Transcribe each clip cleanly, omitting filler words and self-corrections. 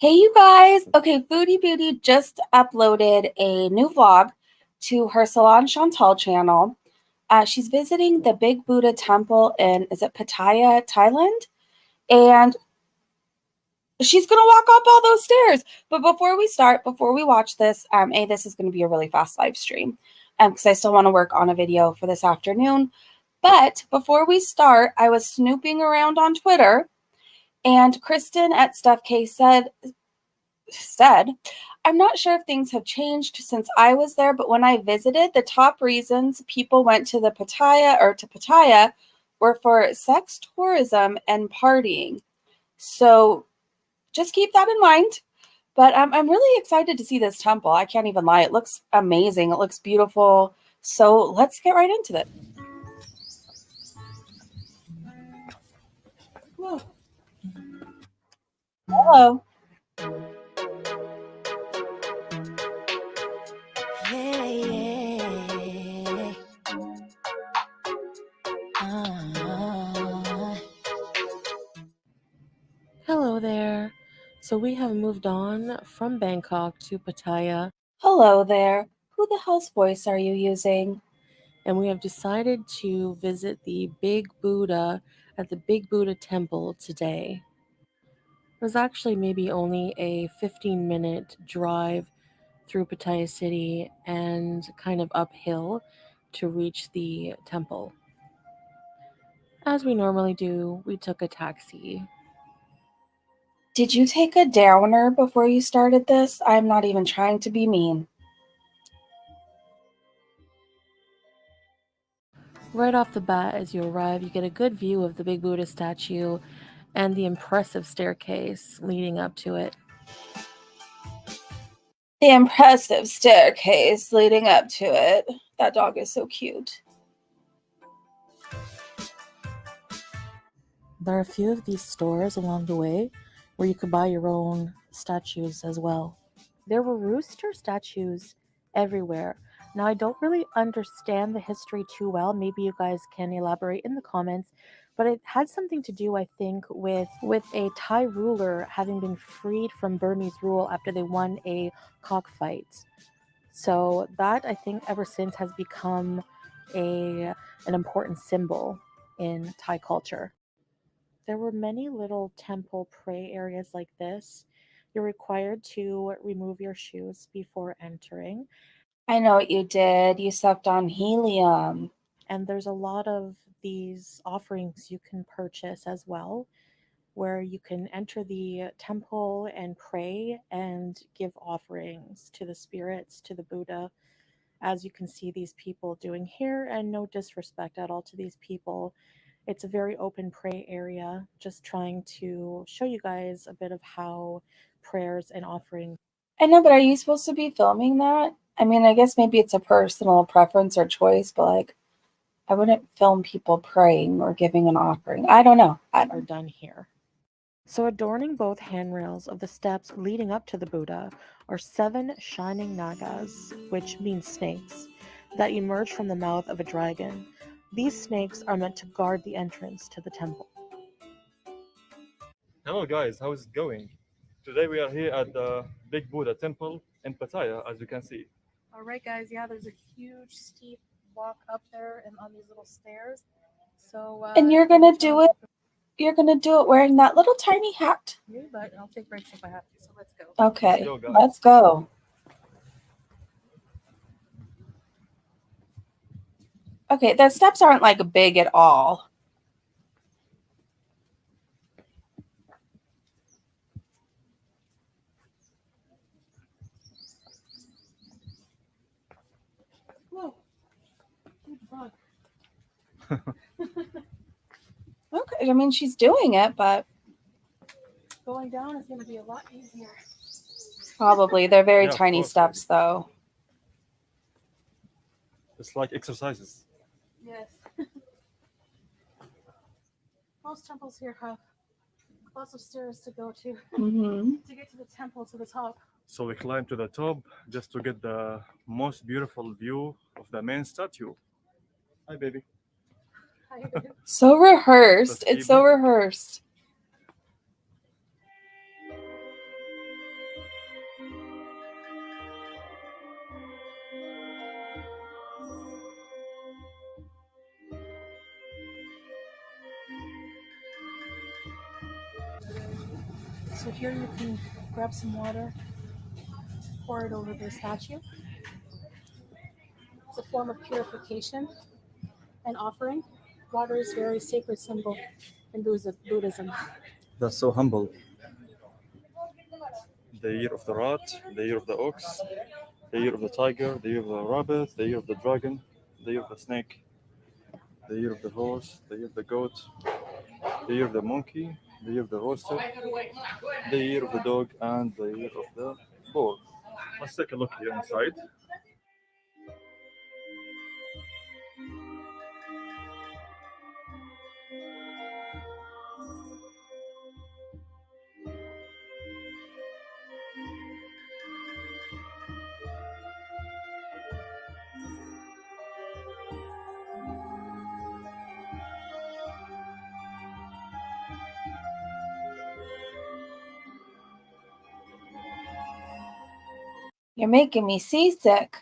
Hey, you guys. Okay, Foodie Beauty just uploaded a new vlog to her Salon Chantal channel. She's visiting the Big Buddha temple in, is it Pattaya, Thailand? And she's going to walk up all those stairs. But before we watch this, this is going to be a really fast live stream because I still want to work on a video for this afternoon. But before we start, I was snooping around on Twitter and Kristen at Stuff K said, I'm not sure if things have changed since I was there, but when I visited, the top reasons people went to Pattaya were for sex tourism and partying. So just keep that in mind. But I'm really excited to see this temple. I can't even lie. It looks amazing. It looks beautiful. So let's get right into it. Whoa. Hello. Yeah. Hello there. So we have moved on from Bangkok to Pattaya, Hello there. Who the hell's voice are you using? and we have decided to visit the Big Buddha at the Big Buddha Temple today. It was actually maybe only a 15-minute drive through Pattaya City and kind of uphill to reach the temple. As we normally do, we took a taxi. Did you take a downer before you started this? I'm not even trying to be mean. Right off the bat, as you arrive, you get a good view of the Big Buddha statue and the impressive staircase leading up to it. The impressive staircase leading up to it. That dog is so cute. There are a few of these stores along the way where you could buy your own statues as well. There were rooster statues everywhere. Now, I don't really understand the history too well. Maybe you guys can elaborate in the comments. But it had something to do, I think, with a Thai ruler having been freed from Burmese rule after they won a cockfight. So that, I think, ever since has become an important symbol in Thai culture. There were many little temple pray areas like this. You're required to remove your shoes before entering, I know what you did. You sucked on helium. and there's a lot of these offerings you can purchase as well, where you can enter the temple and pray and give offerings to the spirits, to the Buddha, as you can see these people doing here, and no disrespect at all to these people. It's a very open pray area, just trying to show you guys a bit of how prayers and offerings. I know, but are you supposed to be filming that? I mean, I guess maybe it's a personal preference or choice, but like, I wouldn't film people praying or giving an offering. I don't know. Are done here. So, adorning both handrails of the steps leading up to the Buddha are 7 shining nagas, which means snakes, that emerge from the mouth of a dragon. These snakes are meant to guard the entrance to the temple. Hello guys, how is it going? Today we are here at the Big Buddha Temple in Pattaya, as you can see. All right, guys. Yeah, there's a huge steep walk up there and on these little stairs. So, And you're gonna do it. You're gonna do it wearing that little tiny hat. Yeah, but I'll take breaks if I have to. So let's go. Okay, Let's go, guys. let's go. Okay, the steps aren't like big at all. Whoa, huge bug. Okay, I mean, she's doing it, but Going down is going to be a lot easier. probably they're very Yeah, of tiny course, steps, though. It's like exercises. Yes. Most temples here have lots of stairs to go to to get to the temple to the top. So we climb to the top just to get the most beautiful view of the main statue. Hi, baby. So rehearsed. Let's It's keep so moving. rehearsed. So here you can grab some water, pour it over the statue. It's a form of purification and offering. Water is a very sacred symbol in Buddhism. That's so humble. The year of the rat, the year of the ox, the year of the tiger, the year of the rabbit, the year of the dragon, the year of the snake, the year of the horse, the year of the goat, the year of the monkey, the year of the rooster, the year of the dog, and the year of the bull. Let's take a look here inside. You're making me seasick.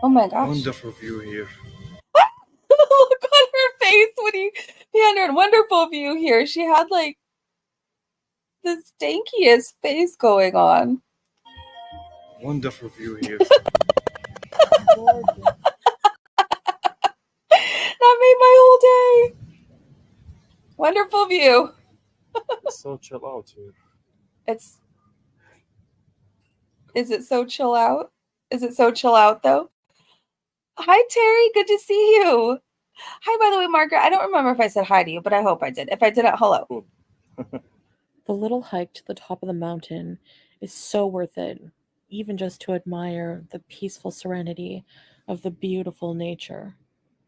Oh my gosh. Wonderful view here. Look on her face when he panned. Wonderful view here. She had like the stankiest face going on. Wonderful view here. Gorgeous. That made my whole day. Wonderful view. It's so chill out here. It's Is it so chill out? Is it so chill out though? Hi Terry, good to see you. Hi, by the way, Margaret. I don't remember if I said hi to you, but I hope I did. If I didn't, hello. Cool. The little hike to the top of the mountain is so worth it, even just to admire the peaceful serenity of the beautiful nature.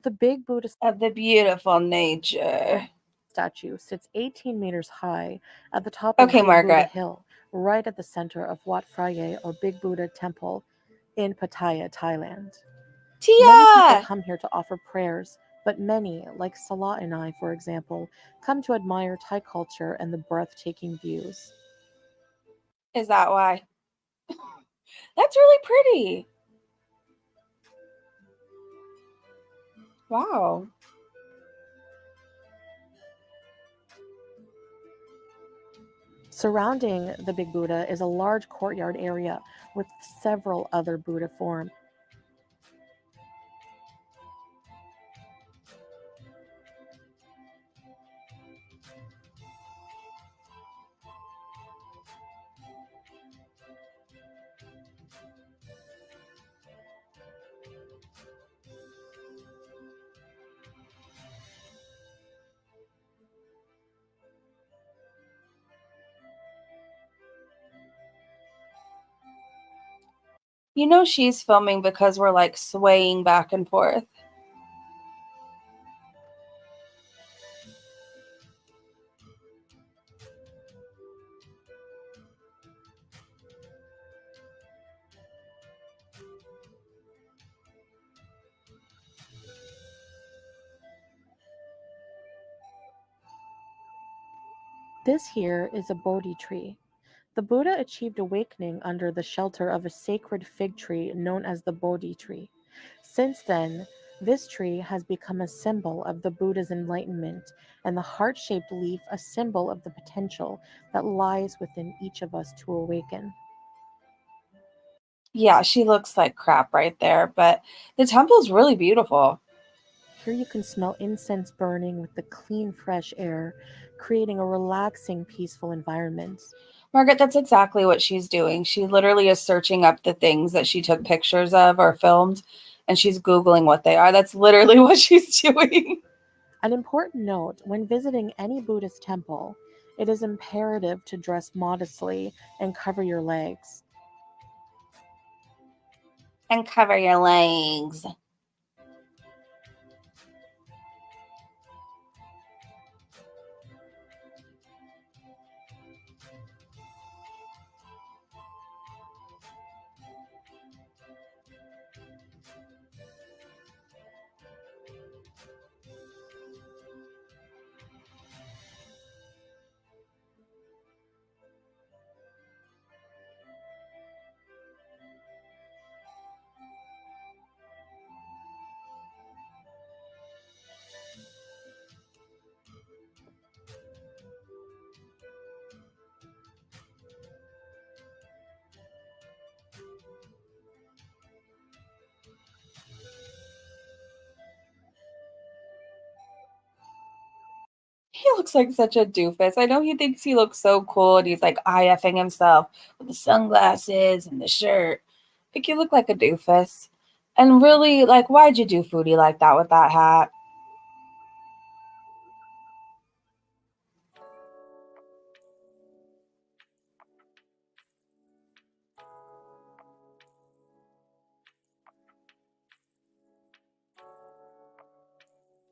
The big Buddha Of the beautiful nature. statue sits 18 meters high at the top of Okay, Big Buddha Margaret. Hill, right at the center of Wat Phra or Big Buddha Temple in Pattaya, Thailand. Many people Tia! come here to offer prayers, but many, like Salah and I, for example, come to admire Thai culture and the breathtaking views. Is that why? That's really pretty. Wow. Surrounding the Big Buddha is a large courtyard area with several other Buddha forms. You know she's filming because we're like swaying back and forth. This here is a Bodhi tree. The Buddha achieved awakening under the shelter of a sacred fig tree known as the Bodhi tree. Since then, this tree has become a symbol of the Buddha's enlightenment, and the heart shaped leaf a symbol of the potential that lies within each of us to awaken. Yeah, she looks like crap right there, but the temple's really beautiful. Here you can smell incense burning with the clean, fresh air, creating a relaxing, peaceful environment. Margaret, that's exactly what she's doing. She literally is searching up the things that she took pictures of or filmed, and she's Googling what they are. That's literally what she's doing. An important note when visiting any Buddhist temple, it is imperative to dress modestly and cover your legs. And cover your legs. He looks like such a doofus. I know he thinks he looks so cool and he's like IFing himself with the sunglasses and the shirt. Like you look like a doofus. And really, like, why'd you do Foodie like that with that hat?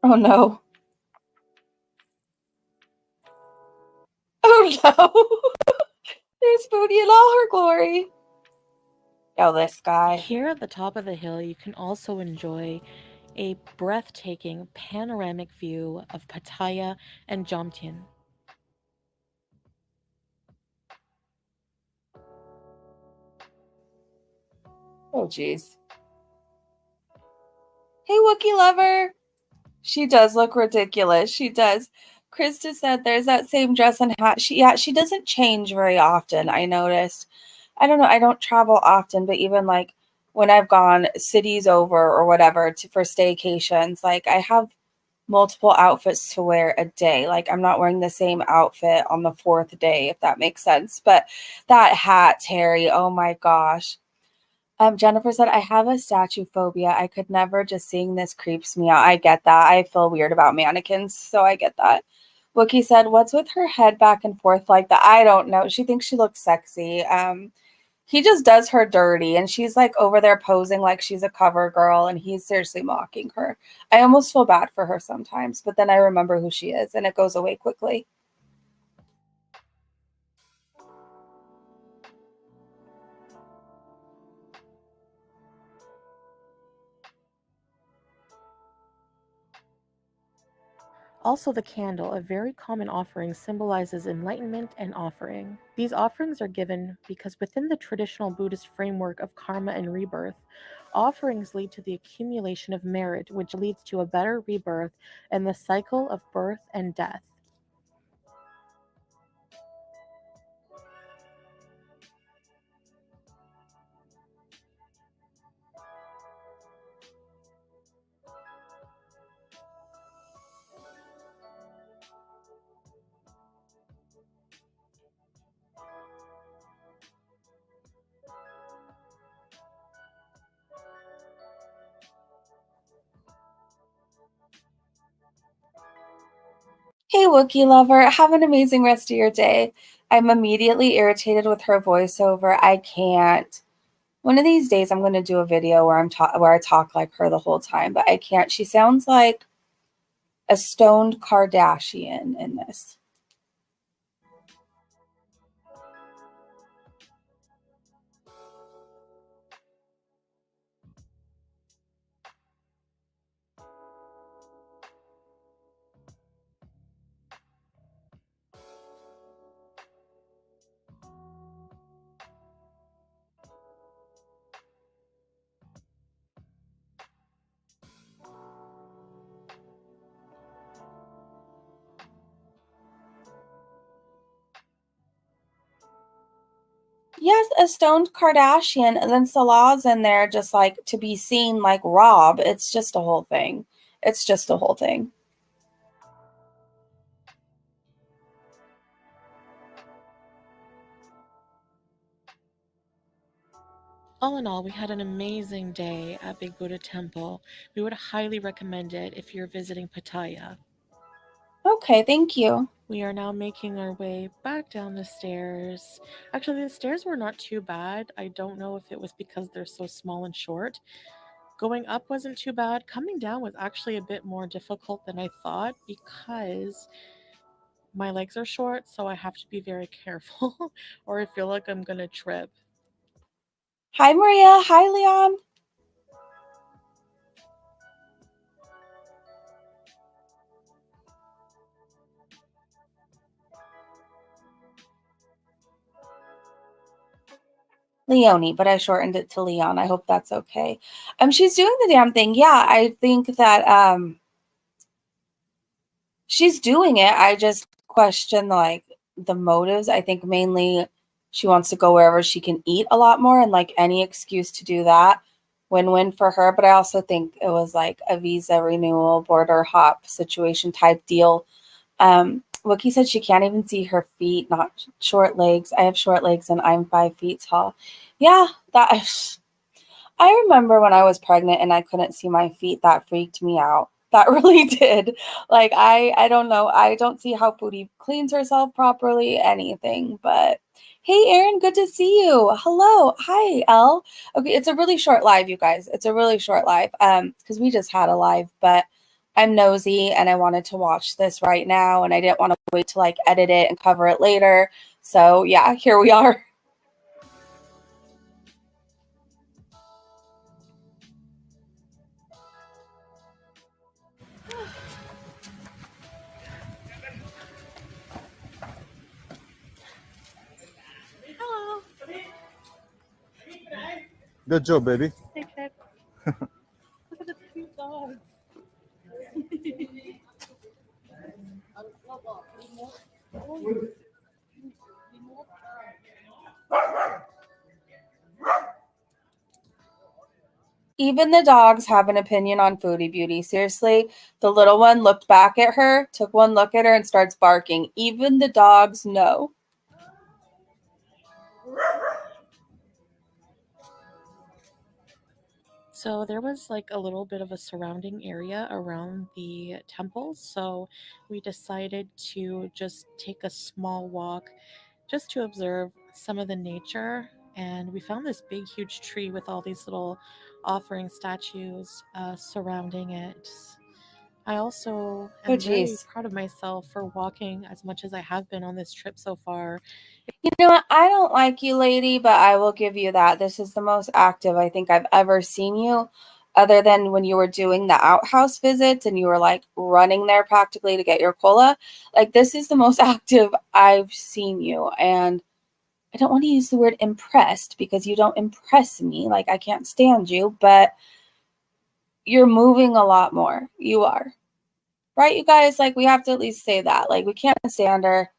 Oh no. Oh no. There's Foodie in all her glory. Oh, this guy. Here at the top of the hill, you can also enjoy a breathtaking panoramic view of Pattaya and Jomtien. Oh, jeez. Hey, Wookie lover. She does look ridiculous. She does. Krista said there's that same dress and hat. She doesn't change very often, I noticed. I don't know, I don't travel often, but even like when I've gone cities over or whatever for staycations, like I have multiple outfits to wear a day. Like I'm not wearing the same outfit on the fourth day, if that makes sense. But that hat, Terry, oh my gosh. Jennifer said, I have a statue phobia. I could never, just seeing this creeps me out. I get that. I feel weird about mannequins, so I get that. Wookie said, what's with her head back and forth like that? I don't know. She thinks she looks sexy. He just does her dirty, and she's like over there posing like she's a cover girl, and he's seriously mocking her. I almost feel bad for her sometimes, but then I remember who she is, and it goes away quickly. Also, the candle, a very common offering, symbolizes enlightenment and offering. These offerings are given because within the traditional Buddhist framework of karma and rebirth, offerings lead to the accumulation of merit, which leads to a better rebirth and the cycle of birth and death. Hey, Wookie lover, have an amazing rest of your day. I'm immediately irritated with her voiceover. I can't. One of these days, I'm going to do a video where where I talk like her the whole time, but I can't. She sounds like a stoned Kardashian in this. Yes, a stoned Kardashian, and then Salah's in there just like to be seen like Rob. It's just a whole thing. It's just a whole thing. All in all, we had an amazing day at Big Buddha Temple. We would highly recommend it if you're visiting Pattaya. Okay, thank you. We are now making our way back down the stairs. Actually, the stairs were not too bad. I don't know if it was because they're so small and short. Going up wasn't too bad. Coming down was actually a bit more difficult than I thought because my legs are short, so I have to be very careful or I feel like I'm gonna trip. Hi, Maria. Hi, Leon. Leonie, but I shortened it to Leon. I hope that's okay. She's doing the damn thing. Yeah, I think that she's doing it. I just question like the motives. I think mainly she wants to go wherever she can eat a lot more and like any excuse to do that. Win-win for her. But I also think it was like a visa renewal, border hop situation type deal. Wookie said she can't even see her feet, not short legs. I have short legs and I'm 5 feet tall. Yeah, that I remember when I was pregnant and I couldn't see my feet, that freaked me out. That really did. Like I don't know. I don't see how Foodie cleans herself properly, anything. But hey Erin, good to see you. Hello. Hi, Elle. Okay, it's a really short live, you guys. It's a really short live. Because we just had a live, but I'm nosy and I wanted to watch this right now and I didn't want to wait to like edit it and cover it later. So yeah, here we are. Hello. Good job, baby. Hey, Chip. Look at the cute dogs. Even the dogs have an opinion on Foodie Beauty. Seriously, the little one looked back at her, took one look at her, and starts barking. Even the dogs know. So there was like a little bit of a surrounding area around the temple. So we decided to just take a small walk just to observe some of the nature. And we found this big, huge tree with all these little offering statues surrounding it. I also Oh, am very geez. proud of myself for walking as much as I have been on this trip so far. You know what? I don't like you, lady, but I will give you that. This is the most active I think I've ever seen you, other than when you were doing the outhouse visits and you were like running there practically to get your cola. Like, this is the most active I've seen you. And I don't want to use the word impressed because you don't impress me. Like, I can't stand you, but you're moving a lot more. You are. Right, you guys? Like, we have to at least say that. Like, we can't stand her.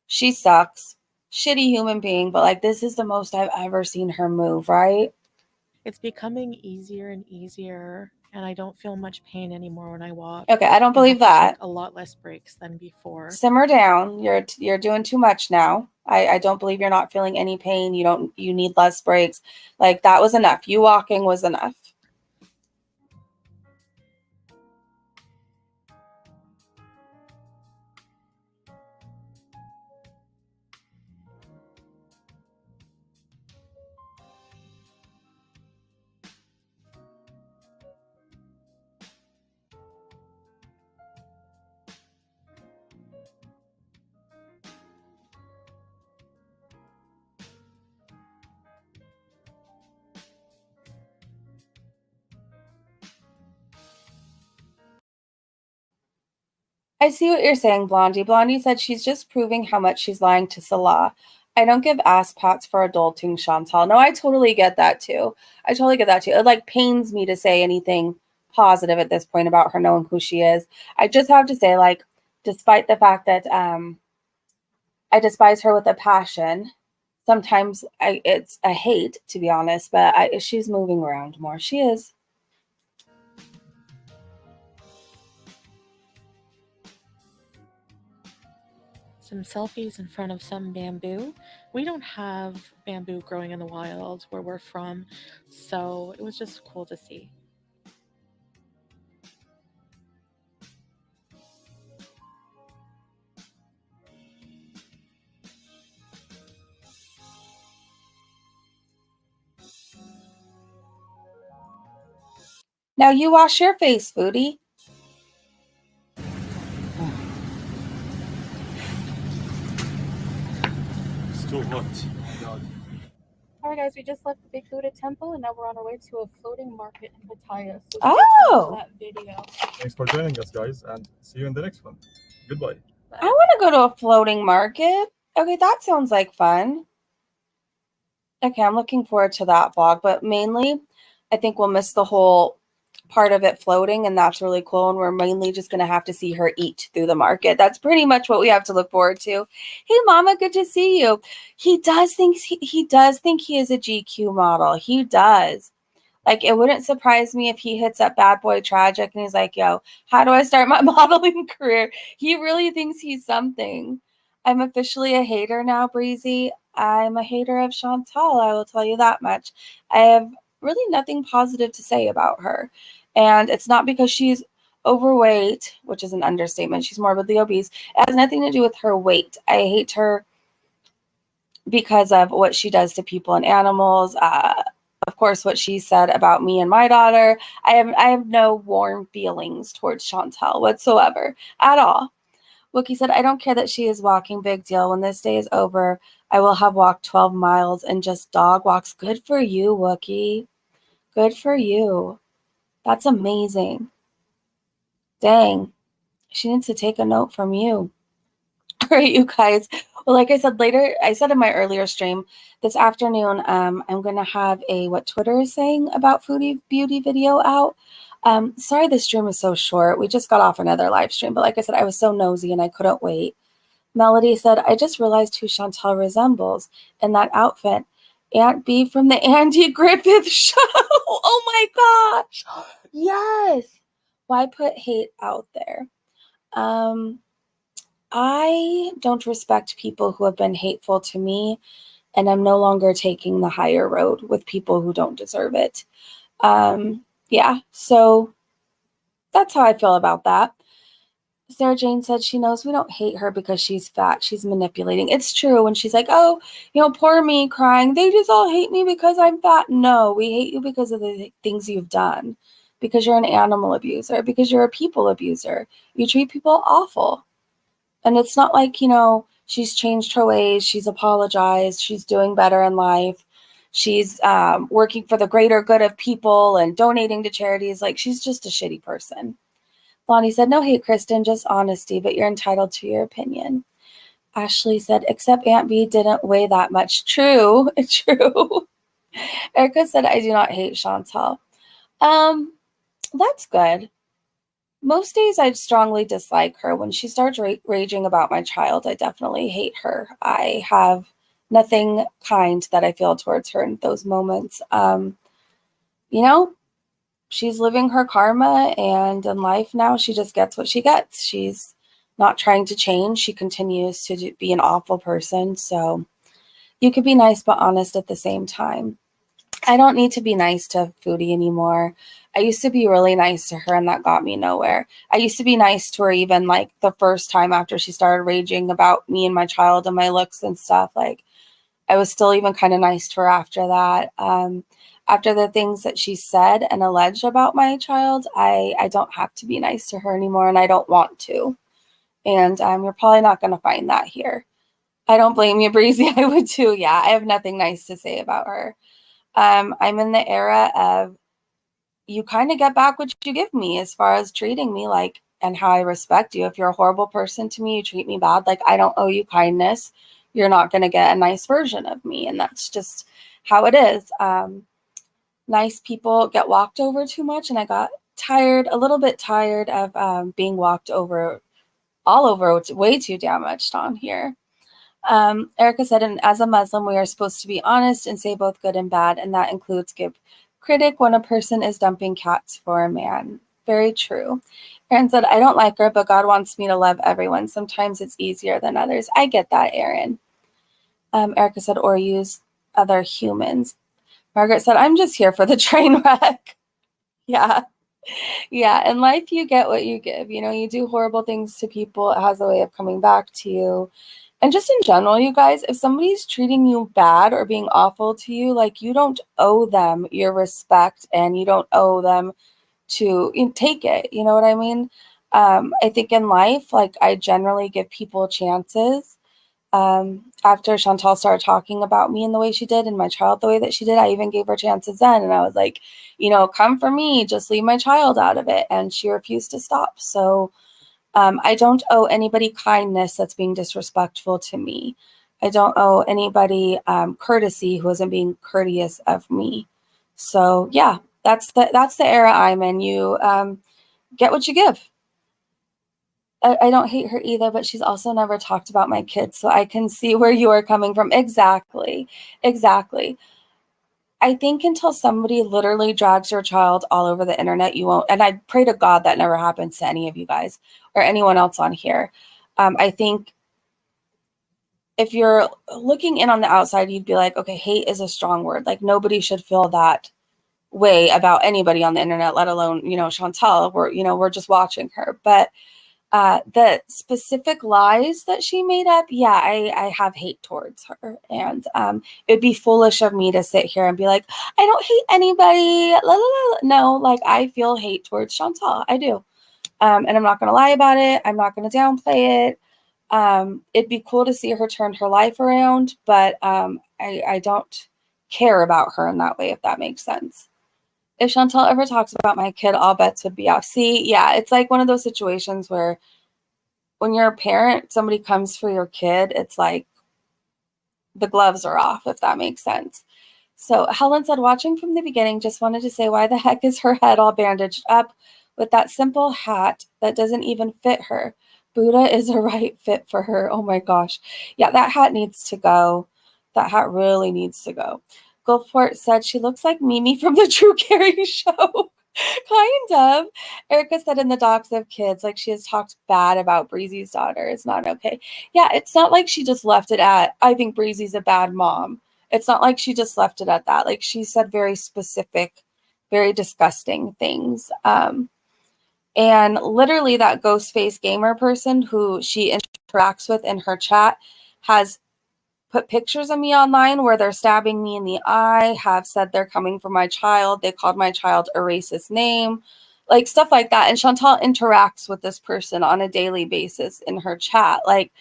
She sucks. Shitty human being, but like, this is the most I've ever seen her move, right? It's becoming easier and easier, and I don't feel much pain anymore when I walk Okay, I don't and believe have to take that. a lot less breaks than before. Simmer down. You're doing too much now. I don't believe you're not feeling any pain. You need less breaks. Like, that was enough. You walking was enough. I see what you're saying, Blondie. Blondie said she's just proving how much she's lying to Salah. I don't give ass pats for adulting, Chantal. No, I totally get that too. I totally get that too. It like pains me to say anything positive at this point about her knowing who she is. I just have to say, like, despite the fact that I despise her with a passion, sometimes it's a hate, to be honest, but she's moving around more. She is. Some selfies in front of some bamboo. We don't have bamboo growing in the wild where we're from, so it was just cool to see. Now you wash your face, Foodie. It's too hot. Oh God. Alright guys, we just left the Big Buddha temple and now we're on our way to a floating market in Pattaya. So stay tuned to that video. Thanks for joining us, guys, and see you in the next one. Goodbye. I want to go to a floating market. Okay, that sounds like fun. Okay, I'm looking forward to that vlog, but mainly I think we'll miss the whole part of it floating, and that's really cool. And we're mainly just going to have to see her eat through the market. That's pretty much what we have to look forward to. Hey, Mama, good to see you. He does think he is a GQ model. He does. Like, it wouldn't surprise me if he hits up Bad Boy Tragic and he's like, yo, how do I start my modeling career? He really thinks he's something. I'm officially a hater now, Breezy. I'm a hater of Chantal, I will tell you that much. I have really nothing positive to say about her. And it's not because she's overweight, which is an understatement. She's morbidly obese. It has nothing to do with her weight. I hate her because of what she does to people and animals. Of course, what she said about me and my daughter. I have no warm feelings towards Chantal whatsoever at all. Wookie said, I don't care that she is walking, big deal. When this day is over, I will have walked 12 miles and just dog walks. Good for you, Wookie. Good for you. That's amazing. Dang. She needs to take a note from you. All right, you guys. Well, like I said later, I said in my earlier stream, this afternoon, I'm going to have a what Twitter is saying about Foodie Beauty video out. Sorry this stream is so short. We just got off another live stream, but like I said, I was so nosy and I couldn't wait. Melody said, I just realized who Chantal resembles in that outfit. Aunt B from the Andy Griffith show. Oh my gosh. Yes. Why put hate out there? I don't respect people who have been hateful to me, and I'm no longer taking the higher road with people who don't deserve it. Yeah, so that's how I feel about that. Sarah Jane said she knows we don't hate her because she's fat. She's manipulating. It's true when she's like, oh, poor me crying. They just all hate me because I'm fat. No, we hate you because of the things you've done, because you're an animal abuser, because you're a people abuser. You treat people awful. And it's not like, she's changed her ways. She's apologized. She's doing better in life. She's working for the greater good of people and donating to charities. Like, she's just a shitty person. Lonnie said, no hate, Kristen, just honesty, but you're entitled to your opinion. Ashley said, except Aunt B didn't weigh that much. True, true. Erica said, I do not hate Chantal. That's good. Most days I strongly dislike her. When she starts raging about my child, I definitely hate her. I have nothing kind that I feel towards her in those moments. She's living her karma, and in life now she just gets what she gets. She's not trying to change. She continues to be an awful person. So you could be nice but honest at the same time. I don't need to be nice to Foodie anymore. I used to be really nice to her, and that got me nowhere. I used to be nice to her even like the first time after she started raging about me and my child and my looks and stuff. Like, I was still even kind of nice to her after that. After the things that she said and alleged about my child, I don't have to be nice to her anymore, and I don't want to. And you're probably not going to find that here. I don't blame you, Breezy. I would too. Yeah, I have nothing nice to say about her. I'm in the era of you kind of get back what you give me as far as treating me like and how I respect you. If you're a horrible person to me, you treat me bad, like I don't owe you kindness, you're not going to get a nice version of me. And that's just how it is. Nice people get walked over too much. And I got a little bit tired of being walked over all over way too damn much on here. Erica said, and as a Muslim, we are supposed to be honest and say both good and bad, and that includes give critic when a person is dumping cats for a man. Very true. Erin said, I don't like her, but God wants me to love everyone. Sometimes it's easier than others. I get that, Erin. Erica said, or use other humans. Margaret said, I'm just here for the train wreck. Yeah. Yeah. In life, you get what you give. You do horrible things to people. It has a way of coming back to you. And just in general, you guys, if somebody's treating you bad or being awful to you, like, you don't owe them your respect, and you don't owe them to take it. You know what I mean? I think in life, like, I generally give people chances. After Chantal started talking about me in the way she did and my child the way that she did, I even gave her chances then. And I was like, come for me, just leave my child out of it. And she refused to stop. So I don't owe anybody kindness that's being disrespectful to me. I don't owe anybody courtesy who isn't being courteous of me. So yeah, that's the era I'm in. You get what you give. I don't hate her either, but she's also never talked about my kids, so I can see where you are coming from. Exactly. I think until somebody literally drags your child all over the internet, you won't. And I pray to God that never happens to any of you guys or anyone else on here. I think if you're looking in on the outside, you'd be like, okay, hate is a strong word. Like nobody should feel that way about anybody on the internet, let alone, Chantal. We're just watching her. But the specific lies that she made up, yeah, I have hate towards her. And it'd be foolish of me to sit here and be like, I don't hate anybody. La, la, la. No, like I feel hate towards Chantal. I do. And I'm not going to lie about it. I'm not going to downplay it. It'd be cool to see her turn her life around, but I don't care about her in that way, if that makes sense. If Chantal ever talks about my kid, all bets would be off. See, yeah, it's like one of those situations where when you're a parent, somebody comes for your kid, it's like the gloves are off, if that makes sense. So Helen said, watching from the beginning, just wanted to say, why the heck is her head all bandaged up with that simple hat that doesn't even fit her? Buddha is a right fit for her. Oh my gosh. Yeah, that hat needs to go. That hat really needs to go. Gulfport said, she looks like Mimi from the Drew Carey show. Kind of. Erica said in the Docs of Kids, like she has talked bad about Breezy's daughter. It's not okay. Yeah, it's not like she just left it at, I think Breezy's a bad mom. It's not like she just left it at that. Like she said very specific, very disgusting things. And literally that ghost face gamer person who she interacts with in her chat has put pictures of me online where they're stabbing me in the eye, have said they're coming for my child. They called my child a racist name, like stuff like that. And Chantal interacts with this person on a daily basis in her chat. Like,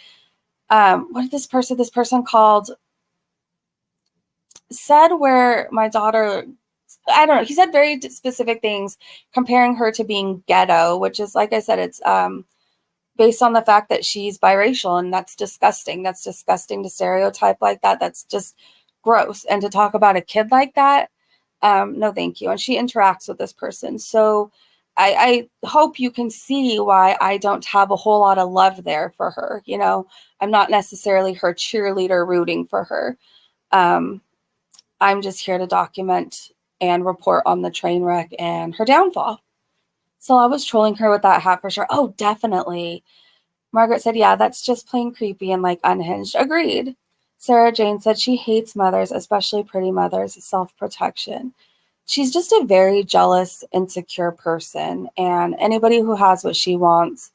what did this person called, said where my daughter, I don't know, he said very specific things comparing her to being ghetto, which is, like I said, it's based on the fact that she's biracial, and that's disgusting. That's disgusting to stereotype like that. That's just gross. And to talk about a kid like that, no, thank you. And she interacts with this person. So I hope you can see why I don't have a whole lot of love there for her. I'm not necessarily her cheerleader rooting for her. I'm just here to document and report on the train wreck and her downfall. So I was trolling her with that hat for sure. Oh, definitely. Margaret said, yeah, that's just plain creepy and like unhinged. Agreed. Sarah Jane said she hates mothers, especially pretty mothers, self-protection. She's just a very jealous, insecure person. And anybody who has what she wants,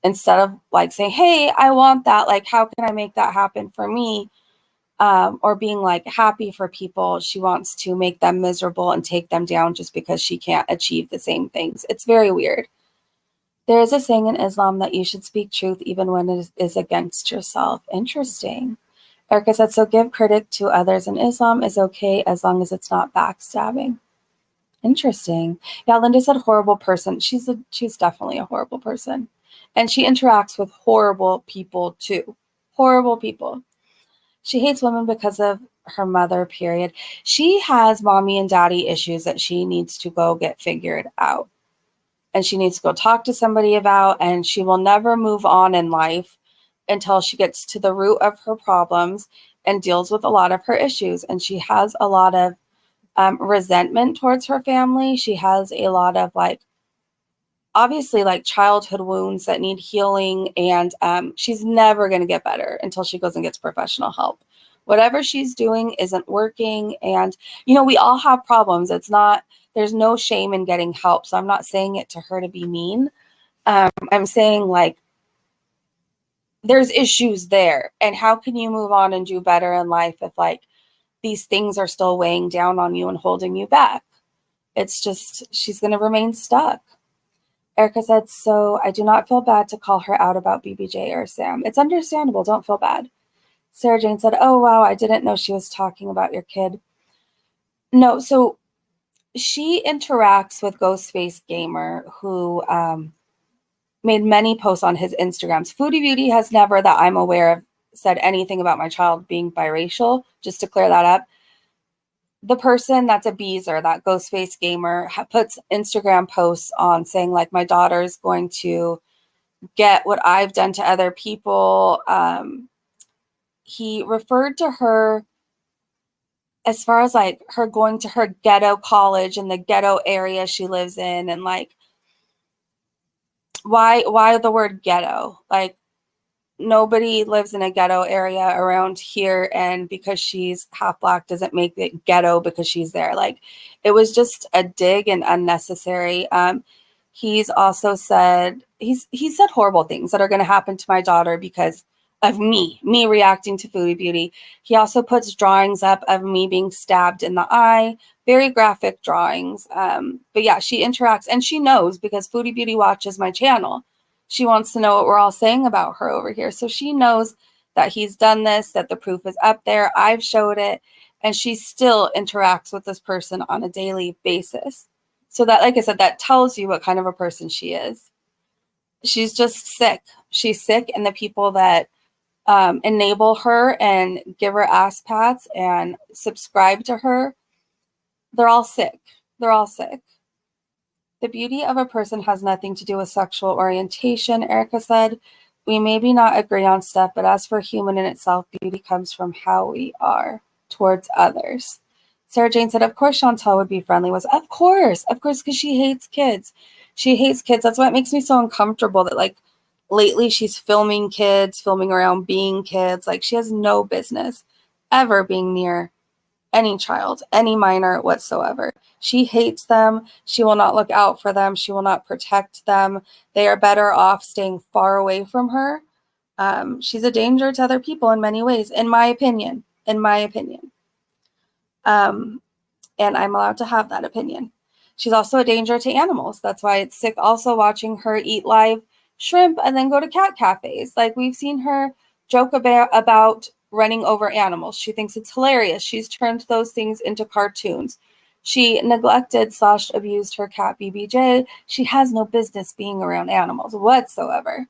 instead of like saying, hey, I want that, like, how can I make that happen for me? Or being like happy for people, she wants to make them miserable and take them down just because she can't achieve the same things. It's very weird. There is a saying in Islam that you should speak truth even when it is against yourself. Interesting. Erica said, so give credit to others in Islam is okay as long as it's not backstabbing. Interesting. Yeah, Linda said horrible person. She's definitely a horrible person. And she interacts with horrible people too. Horrible people. She hates women because of her mother, period. She has mommy and daddy issues that she needs to go get figured out. And she needs to go talk to somebody about, and she will never move on in life until she gets to the root of her problems and deals with a lot of her issues. And she has a lot of resentment towards her family. She has a lot of obviously childhood wounds that need healing, and she's never going to get better until she goes and gets professional help. Whatever she's doing isn't working, and we all have problems. There's no shame in getting help, so I'm not saying it to her to be mean. I'm saying there's issues there, and how can you move on and do better in life if these things are still weighing down on you and holding you back? It's just, she's going to remain stuck. Erica said, so I do not feel bad to call her out about BBJ or Sam. It's understandable. Don't feel bad. Sarah Jane said, oh, wow, I didn't know she was talking about your kid. No, so she interacts with Ghostface Gamer, who made many posts on his Instagrams. Foodie Beauty has never, that I'm aware of, said anything about my child being biracial, just to clear that up. The person that's a Beezer, that Ghostface Gamer, puts Instagram posts on saying my daughter's going to get what I've done to other people. He referred to her as far as like her going to her ghetto college in the ghetto area she lives in, and like why the word ghetto? Like nobody lives in a ghetto area around here, and because she's half Black doesn't make it ghetto because she's there. Like it was just a dig and unnecessary. He's also said he said horrible things that are going to happen to my daughter because of me reacting to Foodie Beauty. He also puts drawings up of me being stabbed in the eye, very graphic drawings. But yeah, she interacts and she knows because Foodie Beauty watches my channel. She wants to know what we're all saying about her over here. So she knows that he's done this, that the proof is up there. I've showed it. And she still interacts with this person on a daily basis. So that, like I said, that tells you what kind of a person she is. She's just sick. She's sick. And the people that enable her and give her ass pats and subscribe to her, they're all sick. They're all sick. The beauty of a person has nothing to do with sexual orientation, Erica said. We maybe not agree on stuff, but as for human in itself, beauty comes from how we are towards others. Sarah Jane said, of course Chantal would be friendly. Of course, because she hates kids. She hates kids. That's why it makes me so uncomfortable that like lately she's filming kids, filming around being kids. Like she has no business ever being near any child, any minor whatsoever. She hates them. She will not look out for them. She will not protect them. They are better off staying far away from her. She's a danger to other people in many ways, in my opinion. And I'm allowed to have that opinion. She's also a danger to animals. That's why it's sick also watching her eat live shrimp and then go to cat cafes. Like we've seen her joke about running over animals. She thinks it's hilarious. She's turned those things into cartoons. She neglected / abused her cat BBJ. She has no business being around animals whatsoever.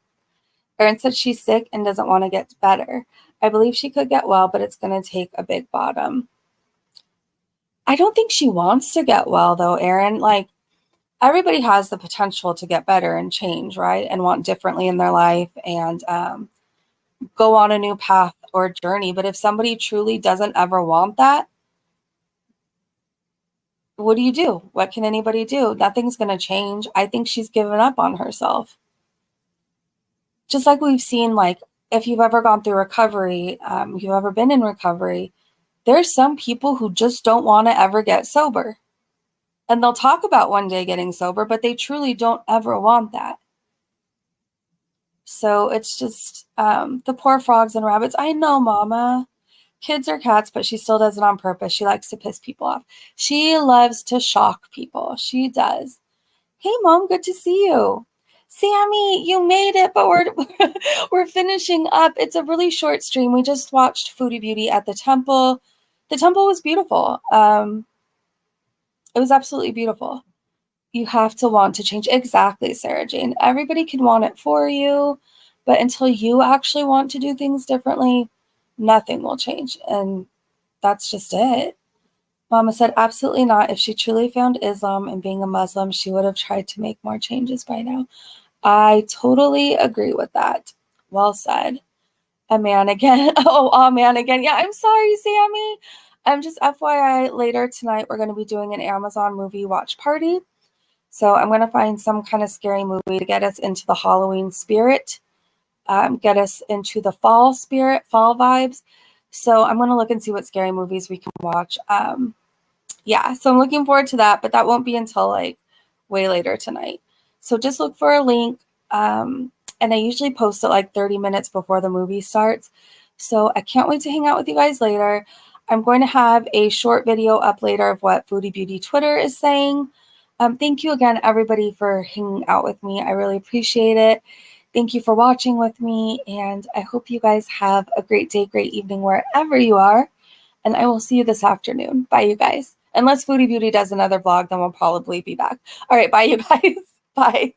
Erin said she's sick and doesn't want to get better. I believe she could get well, but it's going to take a big bottom. I don't think she wants to get well, though, Erin. Like, everybody has the potential to get better and change, right? And want differently in their life and go on a new path or journey. But if somebody truly doesn't ever want that, what do you do? What can anybody do? Nothing's going to change. I think she's given up on herself. Just like we've seen, like, if you've ever gone through recovery, if you've ever been in recovery, there's some people who just don't want to ever get sober. And they'll talk about one day getting sober, but they truly don't ever want that. So it's just the poor frogs and rabbits. I know, Mama. Kids are cats, but she still does it on purpose. She likes to piss people off. She loves to shock people. She does. Hey, Mom, good to see you. Sammy, you made it, but we're finishing up. It's a really short stream. We just watched Foodie Beauty at the temple. The temple was beautiful. It was absolutely beautiful. You have to want to change. Exactly, Sarah Jane. Everybody can want it for you, but until you actually want to do things differently, nothing will change. And that's just it. Mama said, absolutely not. If she truly found Islam and being a Muslim, she would have tried to make more changes by now. I totally agree with that. Well said. A man again. Oh, man again. Yeah, I'm sorry, Sammy. I'm just FYI, later tonight, we're going to be doing an Amazon movie watch party. So I'm going to find some kind of scary movie to get us into the Halloween spirit, get us into the fall spirit, fall vibes. So I'm going to look and see what scary movies we can watch. Yeah, so I'm looking forward to that, but that won't be until like way later tonight. So just look for a link. And I usually post it like 30 minutes before the movie starts. So I can't wait to hang out with you guys later. I'm going to have a short video up later of what Foodie Beauty Twitter is saying. Thank you again, everybody, for hanging out with me. I really appreciate it. Thank you for watching with me, and I hope you guys have a great day, great evening, wherever you are, and I will see you this afternoon. Bye, you guys. Unless Foodie Beauty does another vlog, then we'll probably be back. All right, bye, you guys. Bye.